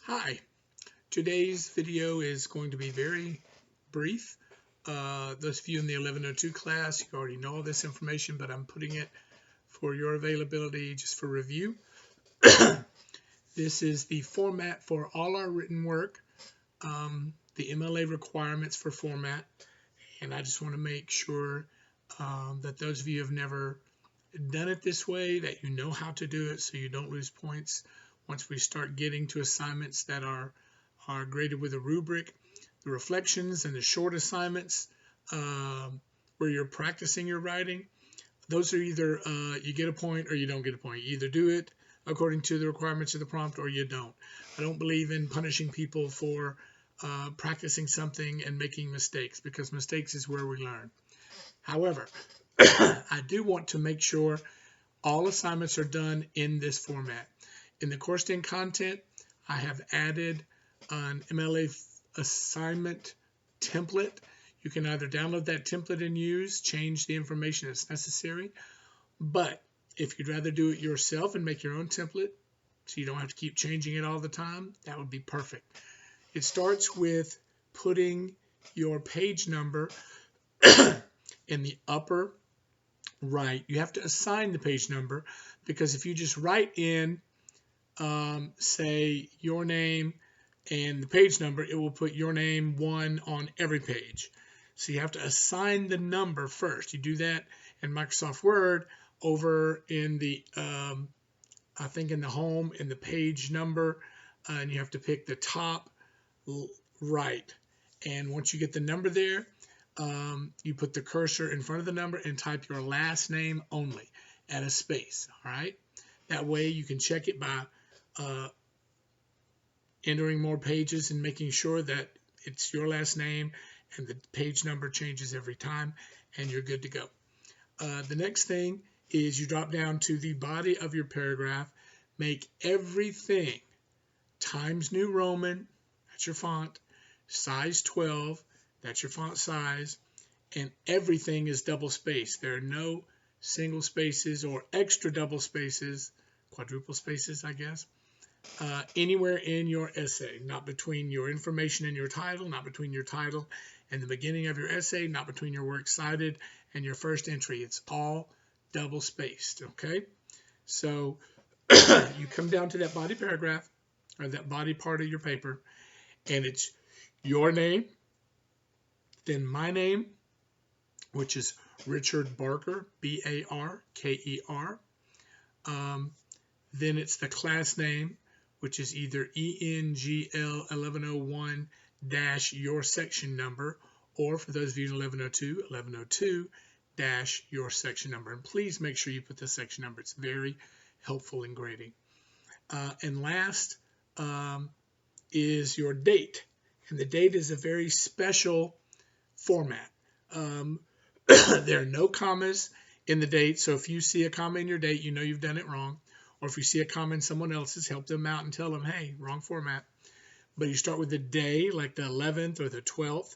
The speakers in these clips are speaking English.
Hi, today's video is going to be very brief. Those of you in the 1102 class, you already know all this information, but I'm putting it for your availability just for review. This is the format for all our written work, the MLA requirements for format, and I just want to make sure that those of you who have never done it this way, that you know how to do it so you don't lose points once we start getting to assignments that are graded with a rubric. The reflections and the short assignments where you're practicing your writing, those are either you get a point or you don't get a point. You either do it according to the requirements of the prompt or you don't. I don't believe in punishing people for practicing something and making mistakes, because mistakes is where we learn. However, I do want to make sure all assignments are done in this format. In the course end content, I have added an MLA assignment template. You can either download that template and use, change the information as necessary. But if you'd rather do it yourself and make your own template so you don't have to keep changing it all the time, that would be perfect. It starts with putting your page number in the upper right. You have to assign the page number, because if you just write in say your name and the page number, it will put your name 1 on every page. So you have to assign the number first. You do that in Microsoft Word over in the I think in the home, in the page number, and you have to pick the top right. And once you get the number there, you put the cursor in front of the number and type your last name only, add a space. All right, that way you can check it by entering more pages and making sure that it's your last name and the page number changes every time, and you're good to go. The next thing is you drop down to the body of your paragraph, make everything Times New Roman, that's your font, size 12, that's your font size, and everything is double spaced. There are no single spaces or extra double spaces, quadruple spaces, I guess, anywhere in your essay, not between your information and your title, not between your title and the beginning of your essay, not between your works cited and your first entry. It's all double spaced, okay? So you come down to that body paragraph, or that body part of your paper, and it's your name, then my name, which is Richard Barker, B-A-R-K-E-R. Then it's the class name, which is either ENGL 1101 - your section number, or for those of you in 1102, 1102 - your section number. And please make sure you put the section number. It's very helpful in grading. And last is your date. And the date is a very special format. There are no commas in the date, so if you see a comma in your date, you know you've done it wrong. Or if you see a comma in someone else's, help them out and tell them, hey, wrong format. But you start with the day, like the 11th or the 12th.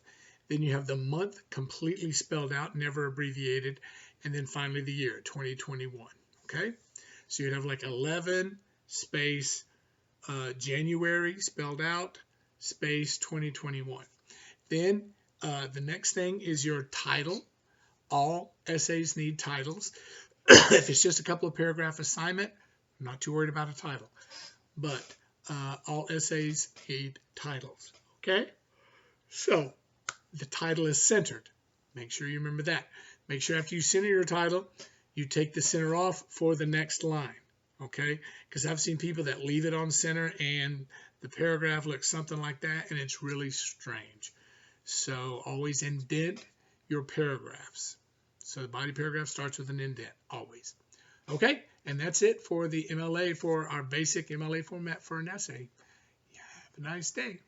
Then you have the month completely spelled out, never abbreviated. And then finally the year, 2021. Okay? So you'd have like 11 space January spelled out, space 2021. Then the next thing is your title. All essays need titles. If it's just a couple of paragraph assignment, I'm not too worried about a title. But all essays need titles. Okay? So the title is centered. Make sure you remember that. Make sure after you center your title, you take the center off for the next line. Okay? Because I've seen people that leave it on center and the paragraph looks something like that, and it's really strange. So always indent your paragraphs. So the body paragraph starts with an indent, always. Okay, and that's it for the MLA, for our basic MLA format for an essay. Yeah, have a nice day.